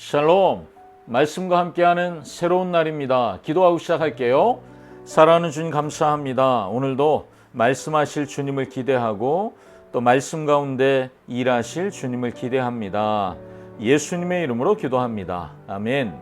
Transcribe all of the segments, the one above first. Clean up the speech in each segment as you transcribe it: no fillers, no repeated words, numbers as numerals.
샬롬, 말씀과 함께하는 새로운 날입니다. 기도하고 시작할게요. 사랑하는 주님 감사합니다. 오늘도 말씀하실 주님을 기대하고 또 말씀 가운데 일하실 주님을 기대합니다. 예수님의 이름으로 기도합니다. 아멘.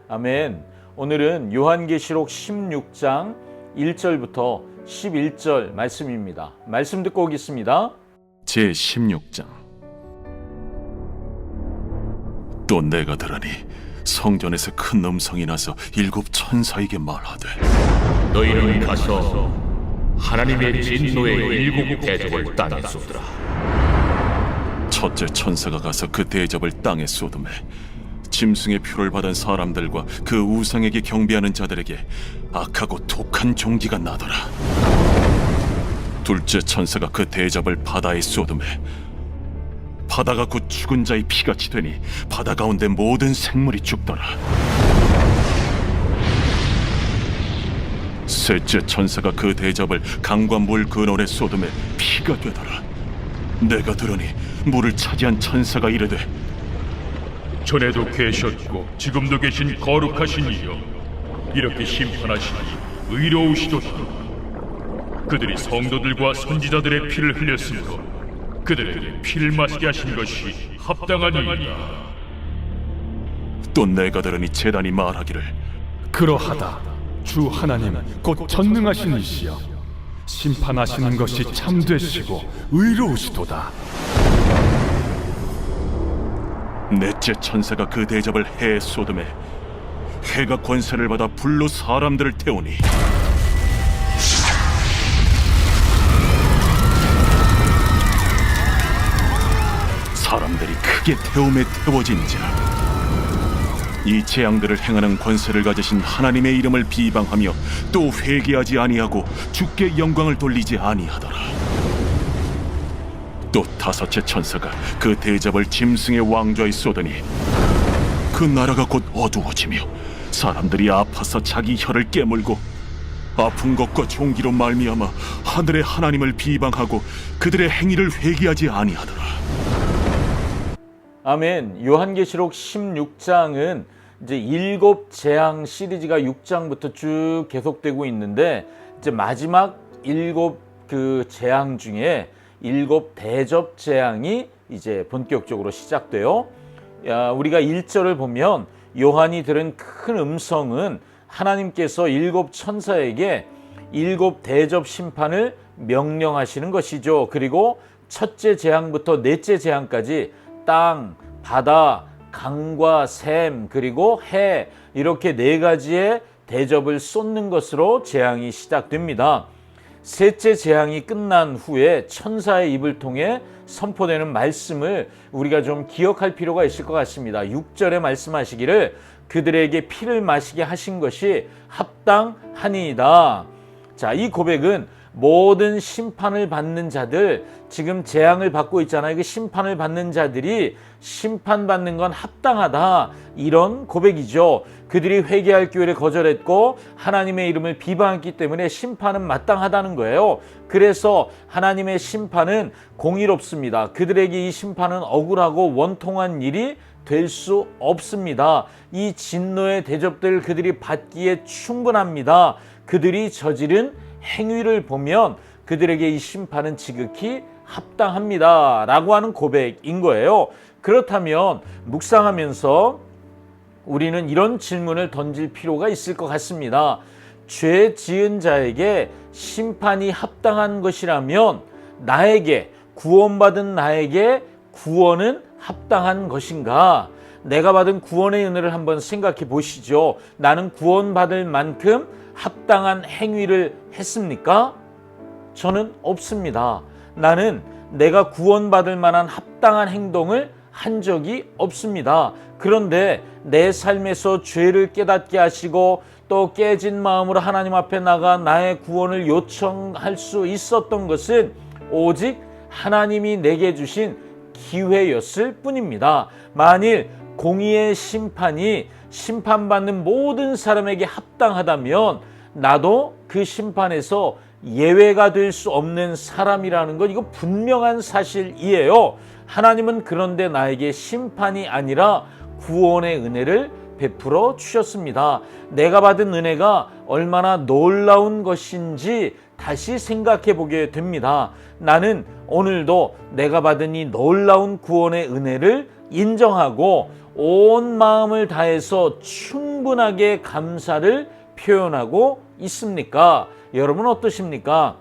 아멘. 오늘은 요한계시록 16장 1절부터 11절 말씀입니다. 말씀 듣고 오겠습니다. 제16장. 또 내가 들으니 성전에서 큰 음성이 나서 7 천사에게 말하되, 너희는 가서 하나님의 진노의 7 대접을 땅에 쏟으라. 첫째 천사가 가서 그 대접을 땅에 쏟음에 짐승의 표를 받은 사람들과 그 우상에게 경배하는 자들에게 악하고 독한 종기가 나더라. 둘째 천사가 그 대접을 바다에 쏟음에 바다가 곧 죽은 자의 피같이 되니 바다 가운데 모든 생물이 죽더라. 셋째 천사가 그 대접을 강과 물 근원에 쏟음에 피가 되더라. 내가 들으니 물을 차지한 천사가 이르되, 전에도 계셨고 지금도 계신 거룩하신 이여, 이렇게 심판하시니 의로우시도다. 그들이 성도들과 선지자들의 피를 흘렸으므로 그들에게 피를 마시게 하신 것이 합당하니이다. 또 내가 들으니 제단이 말하기를, 그러하다. 주 하나님 곧 전능하신 이시여, 심판하시는 것이 참되시고 의로우시도다. 넷째 천사가 그 대접을 해에 쏟음에 해가 권세를 받아 불로 사람들을 태우니 사람들이 크게 태움에 태워진지라. 이 재앙들을 행하는 권세를 가지신 하나님의 이름을 비방하며 또 회개하지 아니하고 주께 영광을 돌리지 아니하더라. 또 다섯째 천사가 그 대접을 짐승의 왕좌에 쏟으니 그 나라가 곧 어두워지며 사람들이 아파서 자기 혀를 깨물고 아픈 것과 종기로 말미암아 하늘의 하나님을 비방하고 그들의 행위를 회개하지 아니하더라. 아멘. 요한계시록 16장은 이제 7 재앙 시리즈가 6장부터 쭉 계속되고 있는데, 이제 마지막 7 그 재앙 중에 7 대접 재앙이 이제 본격적으로 시작돼요. 우리가 1절을 보면 요한이 들은 큰 음성은 하나님께서 7 천사에게 7 대접 심판을 명령하시는 것이죠. 그리고 첫째 재앙부터 넷째 재앙까지 땅, 바다, 강과 샘, 그리고 해, 이렇게 4가지의 대접을 쏟는 것으로 재앙이 시작됩니다. 셋째 재앙이 끝난 후에 천사의 입을 통해 선포되는 말씀을 우리가 좀 기억할 필요가 있을 것 같습니다. 6절에 말씀하시기를 그들에게 피를 마시게 하신 것이 합당하니이다. 자, 이 고백은 모든 심판을 받는 자들, 지금 재앙을 받고 있잖아요. 그 심판을 받는 자들이 심판받는 건 합당하다, 이런 고백이죠. 그들이 회개할 기회를 거절했고 하나님의 이름을 비방했기 때문에 심판은 마땅하다는 거예요. 그래서 하나님의 심판은 공의롭습니다. 그들에게 이 심판은 억울하고 원통한 일이 될 수 없습니다. 이 진노의 대접들 그들이 받기에 충분합니다. 그들이 저지른 행위를 보면 그들에게 이 심판은 지극히 합당합니다 라고 하는 고백인 거예요. 그렇다면 묵상하면서 우리는 이런 질문을 던질 필요가 있을 것 같습니다. 죄 지은 자에게 심판이 합당한 것이라면 나에게, 구원받은 나에게 구원은 합당한 것인가? 내가 받은 구원의 은혜를 한번 생각해 보시죠. 나는 구원받을 만큼 합당한 행위를 했습니까? 저는 없습니다. 나는 내가 구원받을 만한 합당한 행동을 한 적이 없습니다. 그런데 내 삶에서 죄를 깨닫게 하시고 또 깨진 마음으로 하나님 앞에 나가 나의 구원을 요청할 수 있었던 것은 오직 하나님이 내게 주신 기회였을 뿐입니다. 만일 공의의 심판이 심판받는 모든 사람에게 합당하다면 나도 그 심판에서 예외가 될 수 없는 사람이라는 것, 이거 분명한 사실이에요. 하나님은 그런데 나에게 심판이 아니라 구원의 은혜를 베풀어 주셨습니다. 내가 받은 은혜가 얼마나 놀라운 것인지 다시 생각해 보게 됩니다. 나는 오늘도 내가 받은 이 놀라운 구원의 은혜를 인정하고 온 마음을 다해서 충분하게 감사를 표현하고 있습니까? 여러분 어떠십니까?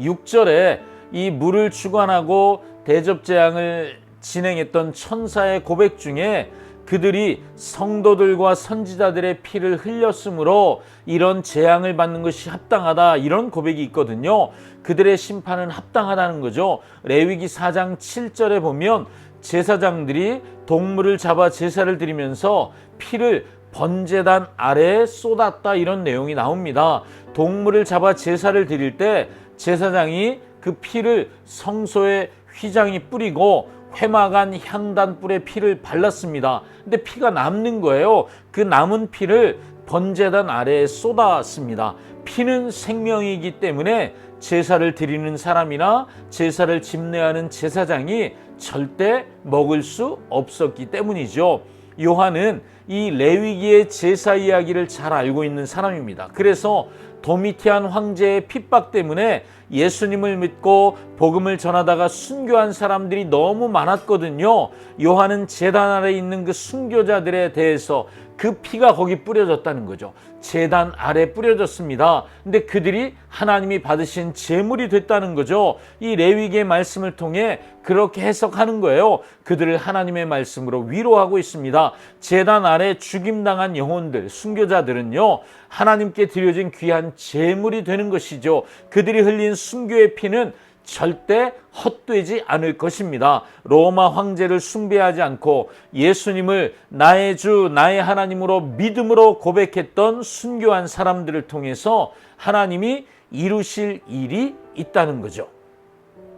6절에 이 물을 주관하고 대접재앙을 진행했던 천사의 고백 중에 그들이 성도들과 선지자들의 피를 흘렸으므로 이런 재앙을 받는 것이 합당하다, 이런 고백이 있거든요. 그들의 심판은 합당하다는 거죠. 레위기 4장 7절에 보면 제사장들이 동물을 잡아 제사를 드리면서 피를 번제단 아래에 쏟았다, 이런 내용이 나옵니다. 동물을 잡아 제사를 드릴 때 제사장이 그 피를 성소에 휘장이 뿌리고 회막안 향단불에 피를 발랐습니다. 근데 피가 남는 거예요. 그 남은 피를 번제단 아래에 쏟았습니다. 피는 생명이기 때문에 제사를 드리는 사람이나 제사를 집례하는 제사장이 절대 먹을 수 없었기 때문이죠. 요한은 이 레위기의 제사 이야기를 잘 알고 있는 사람입니다. 그래서 도미티안 황제의 핍박 때문에 예수님을 믿고 복음을 전하다가 순교한 사람들이 너무 많았거든요. 요한은 제단 아래 있는 그 순교자들에 대해서 그 피가 거기 뿌려졌다는 거죠. 제단 아래 뿌려졌습니다. 근데 그들이 하나님이 받으신 제물이 됐다는 거죠. 이 레위기의 말씀을 통해 그렇게 해석하는 거예요. 그들을 하나님의 말씀으로 위로하고 있습니다. 제단 아래 죽임당한 영혼들, 순교자들은요, 하나님께 드려진 귀한 제물이 되는 것이죠. 그들이 흘린 순교의 피는 절대 헛되지 않을 것입니다. 로마 황제를 숭배하지 않고 예수님을 나의 주, 나의 하나님으로 믿음으로 고백했던 순교한 사람들을 통해서 하나님이 이루실 일이 있다는 거죠.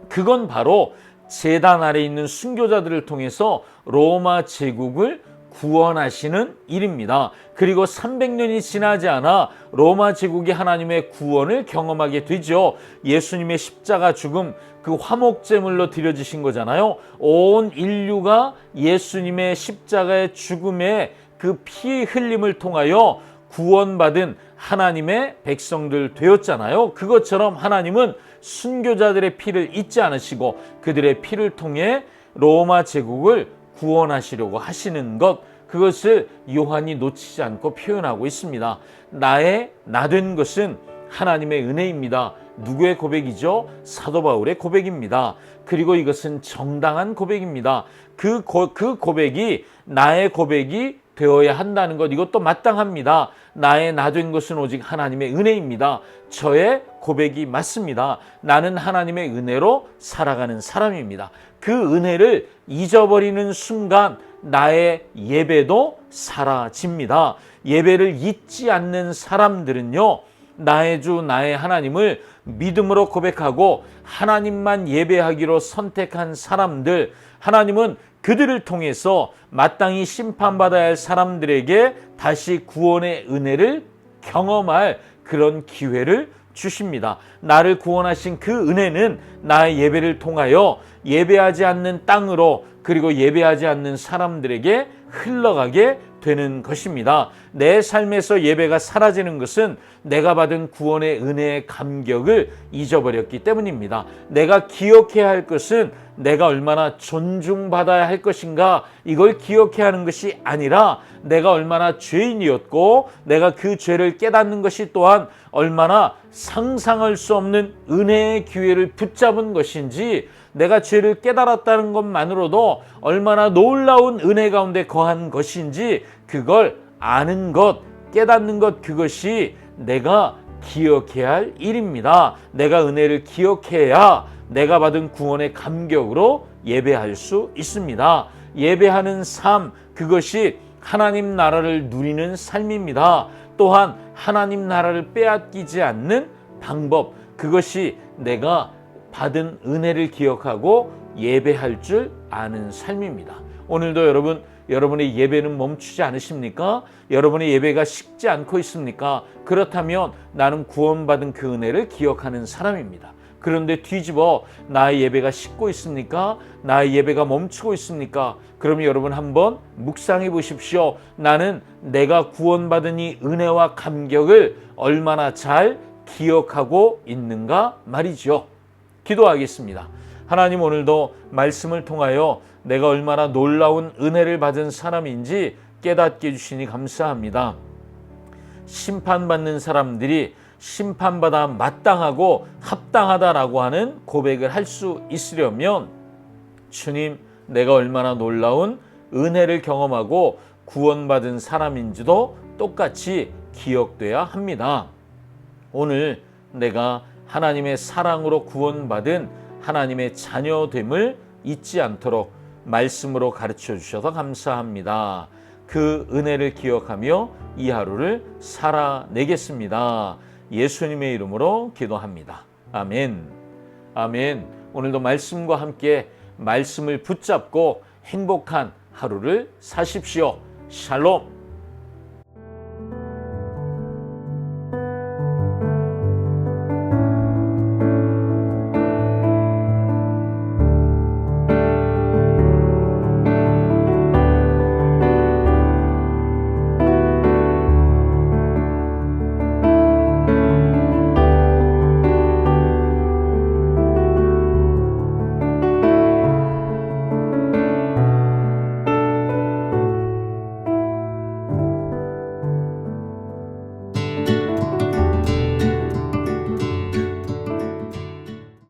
그건 바로 제단 아래 있는 순교자들을 통해서 로마 제국을 구원하시는 일입니다. 그리고 300년이 지나지 않아 로마 제국이 하나님의 구원을 경험하게 되죠. 예수님의 십자가 죽음, 그 화목제물로 드려지신 거잖아요. 온 인류가 예수님의 십자가의 죽음에 그 피 흘림을 통하여 구원받은 하나님의 백성들 되었잖아요. 그것처럼 하나님은 순교자들의 피를 잊지 않으시고 그들의 피를 통해 로마 제국을 구원하시려고 하시는 것, 그것을 요한이 놓치지 않고 표현하고 있습니다. 나 된 것은 하나님의 은혜입니다. 누구의 고백이죠? 사도 바울의 고백입니다. 그리고 이것은 정당한 고백입니다. 그 고백이 나의 고백이 되어야 한다는 것, 이것도 마땅합니다. 나의 나 된 것은 오직 하나님의 은혜입니다. 저의 고백이 맞습니다. 나는 하나님의 은혜로 살아가는 사람입니다. 그 은혜를 잊어버리는 순간 나의 예배도 사라집니다. 예배를 잊지 않는 사람들은요, 나의 주, 나의 하나님을 믿음으로 고백하고 하나님만 예배하기로 선택한 사람들, 하나님은 그들을 통해서 마땅히 심판받아야 할 사람들에게 다시 구원의 은혜를 경험할 그런 기회를 주십니다. 나를 구원하신 그 은혜는 나의 예배를 통하여 예배하지 않는 땅으로, 그리고 예배하지 않는 사람들에게 흘러가게 되는 것입니다. 내 삶에서 예배가 사라지는 것은 내가 받은 구원의 은혜의 감격을 잊어버렸기 때문입니다. 내가 기억해야 할 것은 내가 얼마나 존중받아야 할 것인가, 이걸 기억해야 하는 것이 아니라 내가 얼마나 죄인이었고 내가 그 죄를 깨닫는 것이 또한 얼마나 상상할 수 없는 은혜의 기회를 붙잡은 것인지, 내가 죄를 깨달았다는 것만으로도 얼마나 놀라운 은혜 가운데 거한 것인지 그걸 아는 것, 깨닫는 것, 그것이 내가 기억해야 할 일입니다. 내가 은혜를 기억해야 내가 받은 구원의 감격으로 예배할 수 있습니다. 예배하는 삶, 그것이 하나님 나라를 누리는 삶입니다. 또한 하나님 나라를 빼앗기지 않는 방법, 그것이 내가 받은 은혜를 기억하고 예배할 줄 아는 삶입니다. 오늘도 여러분의 예배는 멈추지 않으십니까? 여러분의 예배가 식지 않고 있습니까? 그렇다면 나는 구원받은 그 은혜를 기억하는 사람입니다. 그런데 뒤집어 나의 예배가 식고 있습니까? 나의 예배가 멈추고 있습니까? 그럼 여러분 한번 묵상해 보십시오. 나는 내가 구원받은 이 은혜와 감격을 얼마나 잘 기억하고 있는가 말이죠. 기도하겠습니다. 하나님, 오늘도 말씀을 통하여 내가 얼마나 놀라운 은혜를 받은 사람인지 깨닫게 해주시니 감사합니다. 심판받는 사람들이 심판받아 마땅하고 합당하다라고 하는 고백을 할 수 있으려면 주님, 내가 얼마나 놀라운 은혜를 경험하고 구원받은 사람인지도 똑같이 기억돼야 합니다. 오늘 내가 하나님의 사랑으로 구원받은 하나님의 자녀됨을 잊지 않도록 말씀으로 가르쳐 주셔서 감사합니다. 그 은혜를 기억하며 이 하루를 살아내겠습니다. 예수님의 이름으로 기도합니다. 아멘. 아멘. 오늘도 말씀과 함께 말씀을 붙잡고 행복한 하루를 사십시오. 샬롬.